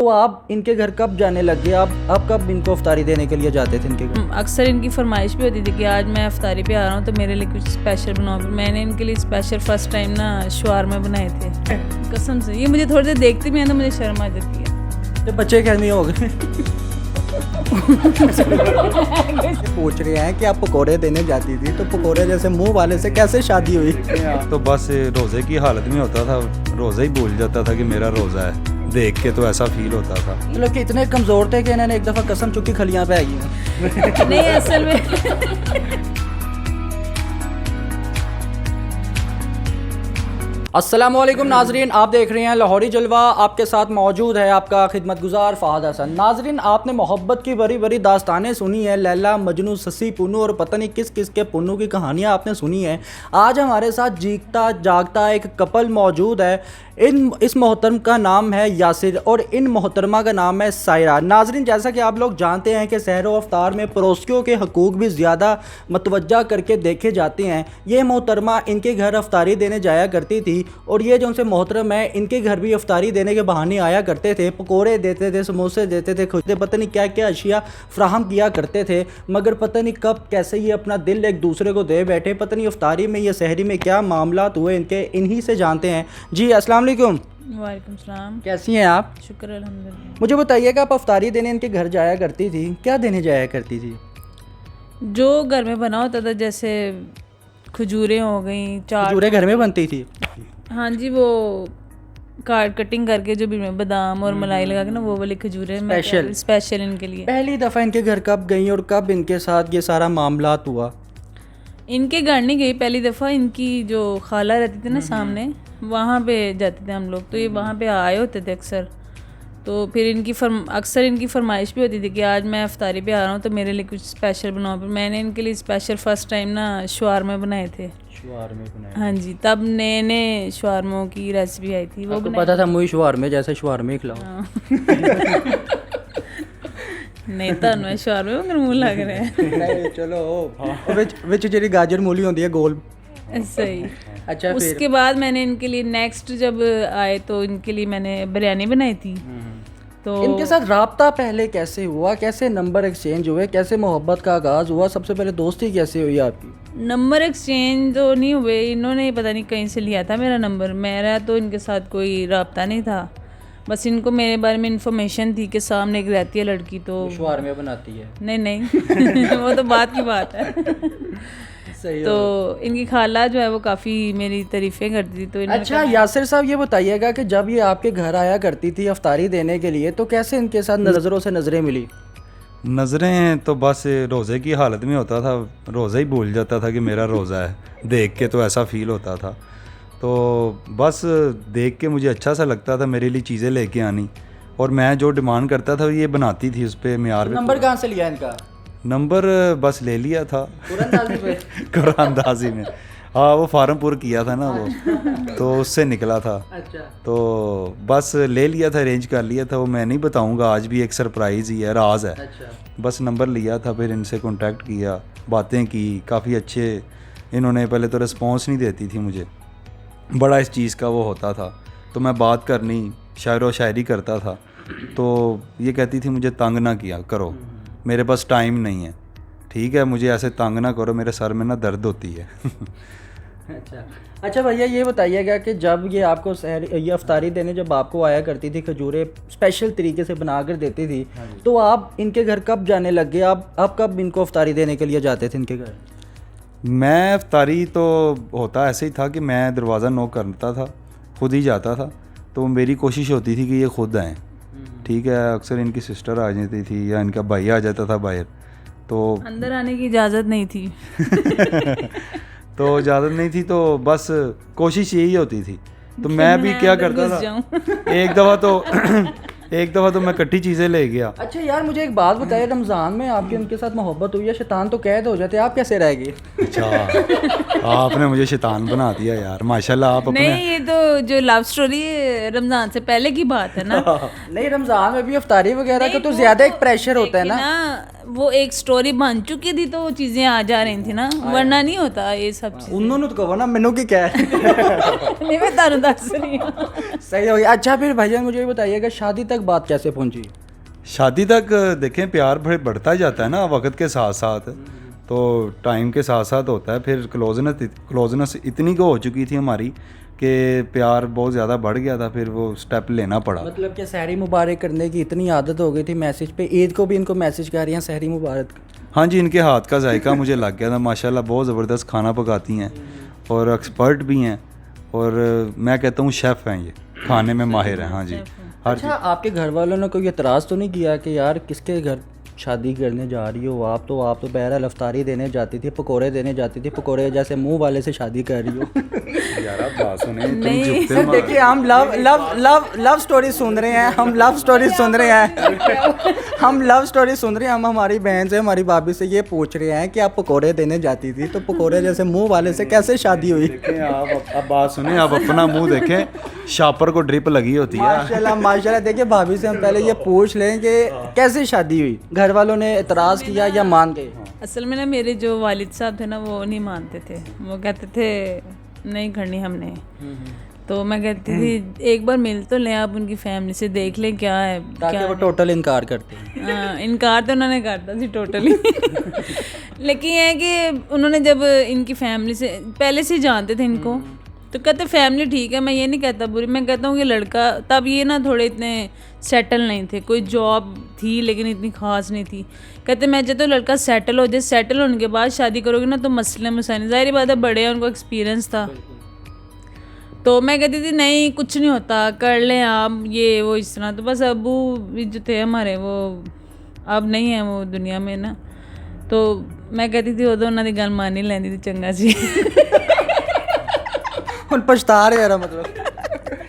तो आप इनके घर कब जाने लग गए? आप कब इनको अफ्तारी देने के लिए जाते थे इनके घर? अक्सर इनकी फरमाइश भी होती थी कि आज मैं अफ्तारी पे आ रहा हूँ तो मेरे लिए कुछ स्पेशल बनाओ। मैंने इनके लिए स्पेशल फर्स्ट टाइम ना शवारमा बनाए थे। कसम से ये मुझे थोड़ी देर देखते भी हैं तो मुझे शर्म आ जाती है। तो बच्चे घर में हो गए पूछ रहे हैं कि आप पकोड़े देने जाती थी तो पकोड़े जैसे मुंह वाले से कैसे शादी हुई? तो बस रोज़े की हालत में होता था, रोज़ा ही भूल जाता था कि मेरा रोज़ा है। देख के तो ऐसा फील होता था। मतलब कि इतने कमज़ोर थे कि इन्होंने एक दफ़ा कसम चुकी खलियां पे आ गई। नहीं असल में अस्सलामुअलैकुम नाजरीन, आप देख रहे हैं लाहौरी जलवा। आपके साथ मौजूद है आपका खिदमतगुजार फ़हाद हसन। नाजरीन, आपने मोहब्बत की बड़ी बड़ी दास्तानें सुनी है, लैला मजनू ससी पुन्नू और पता नहीं किस किस के पुन्नू की कहानियाँ आपने सुनी है। आज हमारे साथ जीता जागता एक कपल मौजूद है। इस मोहतरम का नाम है यासिर और इन मोहतरमा का नाम है सायरा। नाजरीन, जैसा कि आप लोग जानते हैं कि सहर व अफ्तार में पड़ोसियों के हकूक़ भी ज़्यादा मतवज्जा करके देखे जाते हैं। ये मोहतरमा इनके घर अफ्तारी देने जाया करती थी और ये जो उनसे मोहतरम है इनके घर भी अफ्तारी देने के बहाने आया करते थे। पकोड़े देते थे, समोसे देते थे, खुद पता नहीं क्या क्या अशिया फ्राहम किया करते थे। मगर पता नहीं कब कैसे ये अपना दिल एक दूसरे को दे बैठे। पता नहीं अफ्तारी में या सहरी में क्या मामलात हुए इनके, इन्हीं से जानते हैं। जी अस्सलाम वालेकुम। वालेकुम सलाम। कैसी हैं आप? शुक्र अल्हम्दुलिल्लाह। मुझे बताइएगा, आप अफ्तारी देने इनके घर जाया करती थी, क्या देने जाया करती थी? जो घर में बना होता था, जैसे खजूरें हो गई, चाट। खजूरें घर में बनती थी? हाँ जी, वो कार्ड कटिंग करके जो भी में बादाम और मलाई लगा के ना वो वाली खजूरें स्पेशल इनके लिए। पहली दफ़ा इनके घर कब गई और कब इनके साथ ये सारा मामलात हुआ? इनके घर नहीं गई पहली दफ़ा। इनकी जो खाला रहती थी ना सामने, वहाँ पे जाते थे हम लोग। तो ये वहाँ पे आए होते थे अक्सर। तो फिर अक्सर इनकी फरमाइश भी होती थी कि आज मैं अफ्तारी पे आ रहा हूँ तो मेरे लिए कुछ स्पेशल बनाओ। फिर मैंने इनके लिए स्पेशल फर्स्ट टाइम ना शवारमा बनाए थे। शवारमे बनाए? हाँ जी, तब नए नए शवारमों की रेसिपी आई थी। वो आपको पता था मुझे शवारमे जैसे शवारमे खिलाओ? हाँ। नहीं तो शवारमे मगर मुँह लग रहे हैं। नहीं चलो विच जेरी गाजर मूली होती है गोल। सही। अच्छा, उसके बाद मैंने इनके लिए नेक्स्ट जब आए तो इनके लिए मैंने बिरयानी बनाई थी। तो इनके साथ राब्ता पहले कैसे हुआ, कैसे नंबर एक्सचेंज हुए, कैसे मोहब्बत का आगाज़ हुआ, सबसे पहले दोस्ती कैसे हुई आपकी? नंबर एक्सचेंज तो नहीं हुए, इन्होंने पता नहीं कहीं से लिया था मेरा नंबर। मेरा तो इनके साथ कोई राब्ता नहीं था। बस इनको मेरे बारे में इंफॉर्मेशन थी कि सामने एक रहती है लड़की तो शवारमे बनाती है। नहीं वो तो बात की बात है। सही। तो इनकी खाला जो है वो काफ़ी मेरी तारीफ़ें करती थी। तो अच्छा यासिर साहब, ये बताइएगा कि जब ये आपके घर आया करती थी अफ्तारी देने के लिए तो कैसे इनके साथ नज़रों से नज़रें मिली? नज़रें तो बस रोज़े की हालत में होता था, रोज़ा ही भूल जाता था कि मेरा रोज़ा है। देख के तो ऐसा फील होता था। तो बस देख के मुझे अच्छा सा लगता था मेरे लिए चीज़ें लेके आनी, और मैं जो डिमांड करता था ये बनाती थी उस पर मेयार पे। नंबर कहाँ से लिया इनका? नंबर बस ले लिया था कुरानदाजी में। हाँ, वो फार्मपुर किया था ना वो, तो उससे निकला था। अच्छा। तो बस ले लिया था, अरेंज कर लिया था। वो मैं नहीं बताऊंगा, आज भी एक सरप्राइज़ ही है, राज है। अच्छा। बस नंबर लिया था, फिर इनसे कांटेक्ट किया, बातें की, काफ़ी अच्छे। इन्होंने पहले तो रिस्पॉन्स नहीं देती थी मुझे, बड़ा इस चीज़ का वो होता था। तो मैं बात करनी, शायर व शायरी करता था, तो ये कहती थी मुझे तंग ना किया करो, मेरे पास टाइम नहीं है। ठीक है, मुझे ऐसे तंग ना करो, मेरे सर में ना दर्द होती है। अच्छा भैया, ये बताइएगा कि जब ये आपको ये अफ्तारी देने जब आपको आया करती थी, खजूरें स्पेशल तरीके से बना कर देती थी, तो आप इनके घर कब जाने लग गए? आप कब इनको अफ्तारी देने के लिए जाते थे इनके घर? मैं अफ्तारी तो होता ऐसे ही था कि मैं दरवाज़ा नॉक करता था, खुद ही जाता था। तो मेरी कोशिश होती थी कि ये खुद आएँ। ठीक है, अक्सर इनकी सिस्टर आ जाती थी या इनका भाई आ जाता था बाहर, तो अंदर आने की इजाज़त नहीं थी। तो इजाज़त नहीं थी, तो बस कोशिश यही होती थी। तो मैं भी क्या करता था, एक दफ़ा तो मैं इकट्ठी चीज़ें ले गया। अच्छा यार, मुझे एक बात बताइए, रमज़ान में आपकी उनके साथ मोहब्बत हुई है, शैतान तो कैद हो जाते, आप कैसे रह गए? अच्छा, आपने मुझे शैतान बना दिया यार, माशाल्लाह। आप अपने नहीं, ये तो जो लव स्टोरी है रमज़ान से पहले की बात है ना। नहीं, रमज़ान में भी अफ्तारी वगैरह का तो ज़्यादा एक प्रेशर होता है ना। वो एक स्टोरी बन चुकी थी तो वो चीज़ें आ जा रही थी ना, वरना नहीं होता ये सब चीज़ें। उन्होंने तो कहो ना, मैनू की क्या है। नहीं, मैं तारू दस रही हूँ। सही हो गया। अच्छा फिर भैया मुझे ये बताइएगा, शादी तक तक बात कैसे पहुंची? शादी तक देखें प्यार फिर बढ़ता जाता है ना वक्त के साथ साथ, तो टाइम के साथ साथ होता है। फिर क्लोजनेस इतनी को हो चुकी थी हमारी कि प्यार बहुत ज़्यादा बढ़ गया था, फिर वो स्टेप लेना पड़ा। मतलब कि सहरी मुबारक करने की इतनी आदत हो गई थी मैसेज पे, ईद को भी इनको मैसेज कर रही हैं सहरी मुबारक। हाँ जी, इनके हाथ का जायका मुझे लग गया था माशाल्लाह, बहुत ज़बरदस्त खाना पकाती हैं और एक्सपर्ट भी हैं, और मैं कहता हूँ शेफ़ हैं, ये खाने में माहिर हैं। हाँ जी, हर अच्छा, आपके घर वालों ने कोई एतराज़ तो नहीं किया कि यार किसके घर शादी करने जा रही हो आप तो बहरहाल अफ्तारी देने जाती थी, पकोड़े देने जाती थी, पकोड़े जैसे मुंह वाले से शादी कर रही हो। यार आप बात सुने, नहीं। तुम झुकते मार। देखिए हम लव स्टोरी सुन रहे हैं, हम लव स्टोरी सुन रहे हैं, हम लव स्टोरी सुन रहे हैं। हम हमारी बहन से, हमारी भाभी से ये पूछ रहे हैं कि आप पकोड़े देने जाती थी, तो पकोड़े जैसे मुंह वाले से कैसे शादी हुई? देखें आप, अब बात सुने, आप अपना मुंह देखें, शापर को ड्रिप लगी होती है। माशाल्लाह माशाल्लाह। देखिए भाभी से हम पहले ये पूछ लें कि कैसे शादी हुई, घर वालों ने एतराज़ किया या मान गए? असल में ना मेरे जो वालिद साहब थे ना वो नहीं मानते थे, वो कहते थे नहीं करनी हमने। तो मैं कहती थी एक बार मिल तो लें आप उनकी फैमिली से, देख लें क्या है ताकि क्या वो टोटल इनकार करते हैं। हाँ, इनकार तो उन्होंने करता थी टोटली। लेकिन ये है कि उन्होंने जब इनकी फैमिली से पहले से ही जानते थे इनको, तो कहते फैमिली ठीक है, मैं ये नहीं कहता बुरी, मैं कहता हूँ कि लड़का तब ये ना थोड़े इतने सेटल नहीं थे, कोई जॉब थी लेकिन इतनी ख़ास नहीं थी। कहते मैं जब तो लड़का सेटल हो जाए, सेटल होने के बाद शादी करोगे ना तो मसले मसाइल, ज़ाहिर बात है बड़े हैं, उनको एक्सपीरियंस था। तो मैं कहती थी नहीं कुछ नहीं होता, कर लें आप ये वो इस तरह। तो बस अबू भी जो थे हमारे वो अब नहीं है वो दुनिया में ना, तो मैं कहती थी उदों उन्होंने गल मान ही लैंदी थी चंगा जी। उन पछता रहे यार मतलब।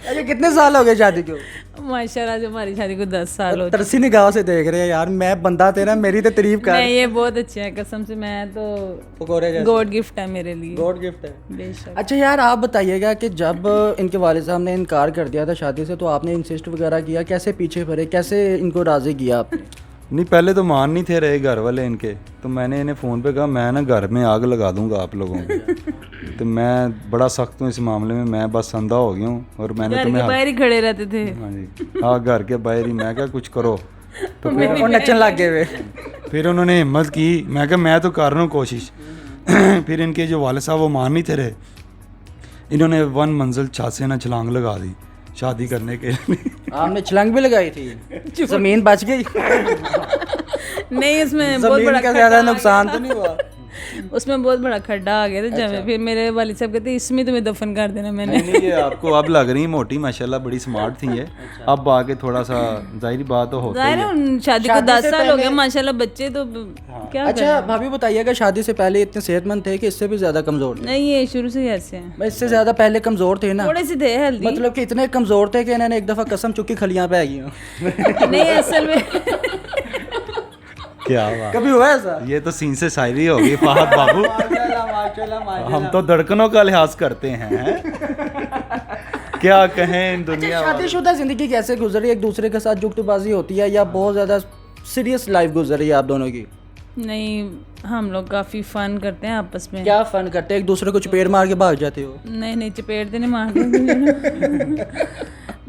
अच्छा, कितने साल हो गए शादी को? माशाल्लाह जो हमारी शादी को 10 साल हो चुके। तरसी निगाह से देख रहे हैं यार, मैं बंदा तेरा, मेरी तो तारीफ कर। नहीं ये बहुत अच्छे हैं कसम से, मैं तो पकोड़े जैसे गॉड गिफ्ट है मेरे लिए, गॉड गिफ्ट है। बेशक। अच्छा यार, आप बताइएगा कि जब इनके वालिद साहब ने इनकार कर दिया था शादी से, तो आपने इंसिस्ट वगैरह किया, कैसे पीछे पड़े, कैसे इनको राज़ी किया आपने? नहीं, पहले तो मान नहीं थे रहे घर वाले इनके, तो मैंने इन्हें फ़ोन पे कहा मैं ना घर में आग लगा दूंगा आप लोगों को। तो मैं बड़ा सख्त हूँ इस मामले में, मैं बस अंधा हो गया हूँ और मैंने घर के तुम्हें बाहर ही खड़े रहते थे। हाँ जी, हाँ घर के बाहर ही, मैं क्या कुछ करो। तो और नचन लग गए वे। फिर उन्होंने हिम्मत की, मैं क्या मैं तो कर रहा हूँ कोशिश। फिर इनके जो वाले साहब वो मान नहीं थे रहे, इन्होंने 1 मंजिल छत से ना छलांग लगा दी शादी करने के लिए। आपने छलांग भी लगाई थी? जमीन बच गई? नहीं उसमें बहुत जमीन बड़ा का खड्डा ज्यादा आ नुकसान गया तो नहीं हुआ? उसमें बहुत बड़ा खड्डा आ गया था जब फिर मेरे वालिद साहब कहते इसमें तुम्हें दफन कर देना मैंने। नहीं, ये आपको अब लग रही मोटी, माशाल्लाह बड़ी स्मार्ट थी ये। अब आके थोड़ा सा जाहिर बात तो होता ही जाहिर है है। उन शादी को 10 साल हो गया माशाल्लाह, बच्चे तो क्या अच्छा भाभी बताइएगा, शादी से पहले इतने सेहतमंद थे कि इससे भी ज्यादा कमजोर थे? नहीं ये शुरू से ही ऐसे हैं, मैं इससे ज्यादा पहले कमजोर थे ना, थोड़े से थे हेल्दी। मतलब कि इतने कमजोर थे कि इन्होंने एक दफा कसम चुकी खलियां पे आ गई। नहीं असल में क्या बात, कभी हुआ ऐसा? ये तो सीन से शायरी हो गई फहद बाबू। हम तो धड़कनों का लिहाज करते हैं। क्या कहें इन दुनिया वालों। शादीशुदा जिंदगी कैसे गुजरी? एक दूसरे के साथ जुगतबाजी होती है या बहुत ज्यादा सीरियस लाइफ गुजरी है आप दोनों की? नहीं हम लोग काफ़ी फ़न करते हैं आपस में। क्या फन करते हैं? एक दूसरे को चपेट मार के भाग जाते हो? नहीं चपेट तो नहीं मारते।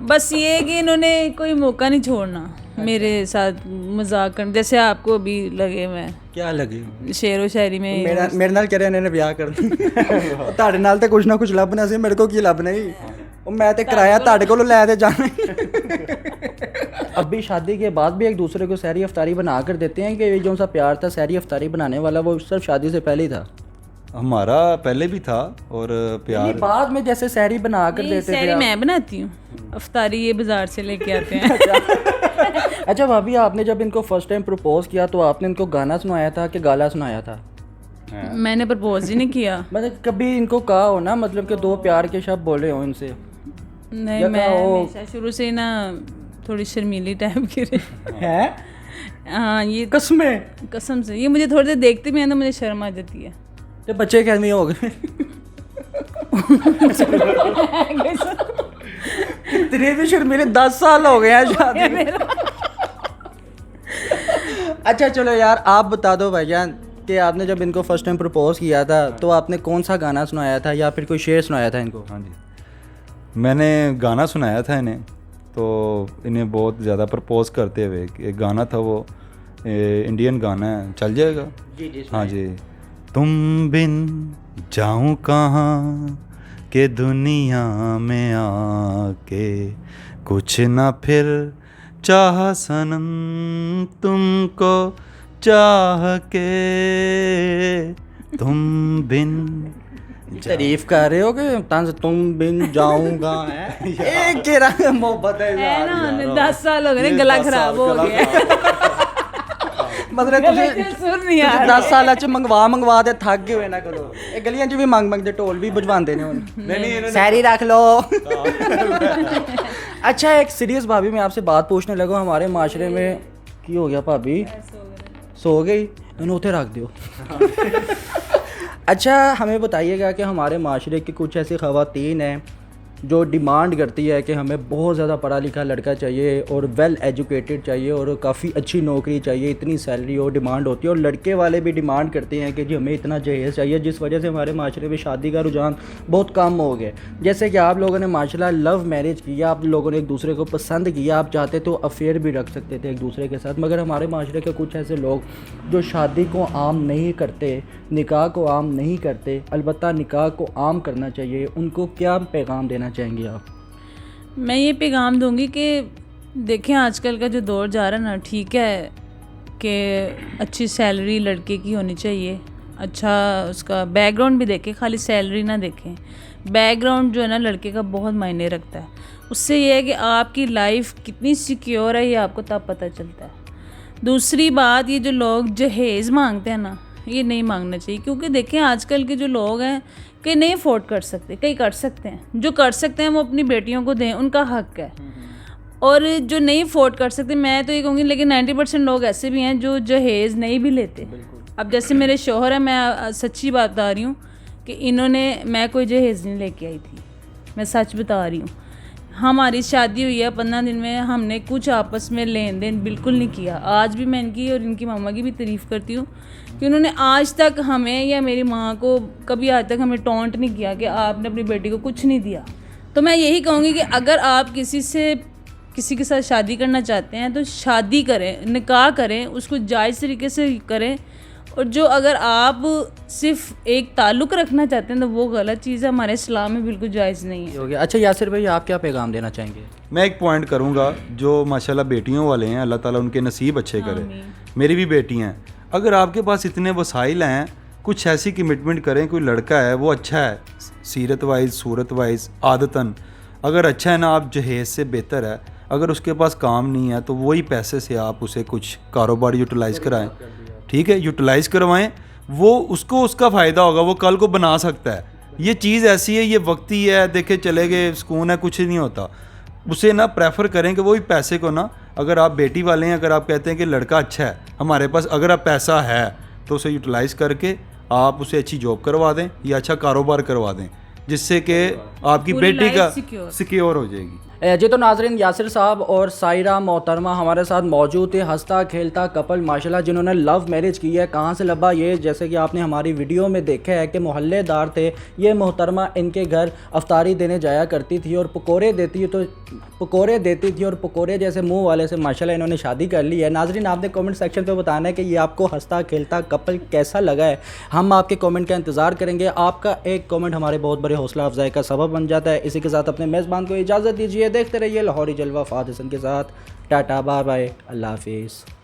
बस ये है कि इन्होंने कोई मौका नहीं छोड़ना मेरे साथ मजाक करने, जैसे आपको अभी लगे मैं क्या लगे शेर व शायरी में मेरे नाल कह रहे इन्होंने ब्याह कर दी। ਤੁਹਾਡੇ ਨਾਲ ਤੇ ਕੁਝ ਨਾ ਕੁਝ ਲੱਭਣਾ ਸੀ, ਮੇਰੇ ਕੋ ਕੀ ਲੱਭਣਾ ਹੀ? ਉਹ ਮੈਂ ਤੇ ਕਿਰਾਇਆ ਤੁਹਾਡੇ ਕੋਲੋਂ ਲੈ ਤੇ जाना। अभी शादी के बाद भी एक दूसरे को सहरी अफ्तारी बना कर देते हैं कि ये जो सा प्यार था सहरी अफ्तारी बनाने वाला वो सिर्फ शादी से पहले ही था? हमारा पहले भी था और प्यार बाद में जैसे सहरी बना कर देते शायरी थे मैं बनाती हूँ, अफ्तारी ये बाजार से लेके आते हैं। अच्छा भाभी, आपने जब इनको फर्स्ट टाइम प्रपोज किया तो आपने इनको गाना सुनाया था कि गाला सुनाया था? मैंने प्रपोज ही नहीं किया। मतलब कभी इनको कहा हो ना, मतलब कि 2 प्यार के शब्द बोले हो इनसे? नहीं मैं हमेशा शुरू से ही ना थोड़ी शर्मीली टाइप की रही। हैं? हाँ ये कसम से ये मुझे थोड़ी देर देखते भी हैं तो मुझे शर्म आ जाती है। तो बच्चे कहने हो गए। इतने भी शर्मीले, 10 साल हो गए हैं शादी में। अच्छा चलो यार, आप बता दो भाईजान कि आपने जब इनको फर्स्ट टाइम प्रपोज किया था तो आपने कौन सा गाना सुनाया था या फिर कोई शेर सुनाया था इनको? हाँ जी, मैंने गाना सुनाया था इन्हें तो इन्हें बहुत ज़्यादा प्रपोज करते हुए एक गाना था, वो इंडियन गाना है, चल जाएगा? जी हाँ जी। तुम बिन जाऊँ कहाँ के दुनिया में आके, कुछ ना फिर चाह सनम तुमको चाह के, तुम बिन तारीफ कर रहे हो कि तंज तुम बिन जाऊंगा है एक के रंग मोहब्बत है है ना, 10 साल हो गए ना, गला खराब हो गया। मतलब गले च सुर नहीं आ 10 ਸਾਲਾਂ ਚ ਮੰਗਵਾ ਦੇ ਥੱਕ ਗਏ ਹੋਏ ਨਾ ਕਦੋਂ ਇਹ ਗਲੀਆਂ ਚ ਵੀ ਮੰਗ ਦੇ ਢੋਲ ਵੀ ਬਜਵਾਉਂਦੇ ਨੇ ਹੁਣ सैरी रख लो। अच्छा, एक सीरियस भाभी मैं आपसे बात पूछने लगा, हमारे माशरे में की हो गया भाभी सो गई, इन्हें उठे रख दो। अच्छा, हमें बताइएगा कि हमारे माशरे की कुछ ऐसी ख़वातीन हैं जो डिमांड करती है कि हमें बहुत ज़्यादा पढ़ा लिखा लड़का चाहिए और वेल एजुकेटेड चाहिए और काफ़ी अच्छी नौकरी चाहिए, इतनी सैलरी और डिमांड होती है, और लड़के वाले भी डिमांड करते हैं कि जी हमें इतना जहेज़ चाहिए, जिस वजह से हमारे माशरे में शादी का रुझान बहुत कम हो गया। जैसे कि आप लोगों ने माशाल्लाह लव मैरिज किया, आप लोगों ने एक दूसरे को पसंद किया, आप चाहते तो अफेयर भी रख सकते थे एक दूसरे के साथ, मगर हमारे माशरे के कुछ ऐसे लोग जो शादी को आम नहीं करते, निकाह को आम नहीं करते, अलबत्ता निकाह को आम करना चाहिए, उनको क्या पैगाम देना चाहेंगे आप? मैं ये पैगाम दूंगी कि देखें आजकल का जो दौर जा रहा है ना, ठीक है कि अच्छी सैलरी लड़के की होनी चाहिए, अच्छा उसका बैकग्राउंड भी देखें, खाली सैलरी ना देखें, बैकग्राउंड जो है ना लड़के का बहुत मायने रखता है। उससे ये है कि आपकी लाइफ कितनी सिक्योर है ये आपको तब पता चलता है। दूसरी बात, ये जो लोग जहेज़ मांगते हैं ना, ये नहीं मांगना चाहिए, क्योंकि देखें आजकल के जो लोग हैं कई नहीं अफोर्ड कर सकते, कई कर सकते हैं, जो कर सकते हैं वो अपनी बेटियों को दें, उनका हक है। और जो नहीं अफोर्ड कर सकते, मैं तो ये कहूँगी, लेकिन 90% लोग ऐसे भी हैं जो जहेज़ नहीं भी लेते। अब जैसे मेरे शौहर हैं, मैं सच्ची बात बता रही हूँ कि इन्होंने, मैं कोई जहेज़ नहीं लेके आई थी, मैं सच बता रही हूँ। हमारी शादी हुई है 15 दिन में, हमने कुछ आपस में लेन देन बिल्कुल नहीं किया। आज भी मैं इनकी और इनकी मामा की भी तारीफ़ करती हूँ कि उन्होंने आज तक हमें या मेरी माँ को कभी आज तक हमें टॉन्ट नहीं किया कि आपने अपनी बेटी को कुछ नहीं दिया। तो मैं यही कहूँगी कि अगर आप किसी के साथ शादी करना चाहते हैं तो शादी करें, निकाह करें, उसको जायज़ तरीके से करें, और जो अगर आप सिर्फ एक ताल्लुक़ रखना चाहते हैं तो वो गलत चीज़ है, हमारे इस्लाम में बिल्कुल जायज़ नहीं है। हो गया। अच्छा यासिर भाई, आप क्या पैगाम देना चाहेंगे? मैं एक पॉइंट करूँगा, जो माशाल्लाह बेटियों वाले हैं, अल्लाह ताला उनके नसीब अच्छे करे। मेरी भी बेटी हैं, अगर आपके पास इतने वसाइल हैं, कुछ ऐसी कमिटमेंट करें, कोई लड़का है वो अच्छा है, सीरत वाइज, सूरत वाइज, आदतन अगर अच्छा है ना, आप जहेज़ से बेहतर है। अगर उसके पास काम नहीं है तो वही पैसे से आप उसे कुछ कारोबार यूटिलाइज़ कराएं, ठीक है, यूटिलाइज़ करवाएं, वो उसको उसका फ़ायदा होगा, वो कल को बना सकता है। ये चीज़ ऐसी है, ये वक्ती है, देखे चले गए, सुकून है, कुछ नहीं होता। उसे ना प्रेफर करें कि वही पैसे को ना, अगर आप बेटी वाले हैं, अगर आप कहते हैं कि लड़का अच्छा है हमारे पास, अगर आप पैसा है तो उसे यूटिलाइज़ करके आप उसे अच्छी जॉब करवा दें या अच्छा कारोबार करवा दें, जिससे कि आपकी बेटी का सिक्योर हो जाएगी। जी तो नाजरीन, यासिर साहब और सायरा मोहतरमा हमारे साथ मौजूद थे, हंसता खेलता कपल माशाल्लाह, जिन्होंने लव मैरिज की है। कहाँ से लबा ये, जैसे कि आपने हमारी वीडियो में देखा है कि मोहल्लेदार थे ये मोहतरमा, इनके घर अफ्तारी देने जाया करती थी और पकोड़े देती थी और पकोड़े जैसे मुंह वाले से माशाल्लाह इन्होंने शादी कर ली है। नाजरीन, आपने कमेंट सेक्शन पे बताना है कि ये आपको हंसता खेलता कपल कैसा लगा है, हम आपके कमेंट का इंतज़ार करेंगे। आपका एक कमेंट हमारे बहुत बड़े हौसला अफजाई का सबब बन जाता है। इसी के साथ अपने मेज़बान को इजाज़त दीजिए, देखते रहिए लाहौरी जलवा फहद हसन के साथ। टाटा, बाय बाय, अल्लाह हाफिज़।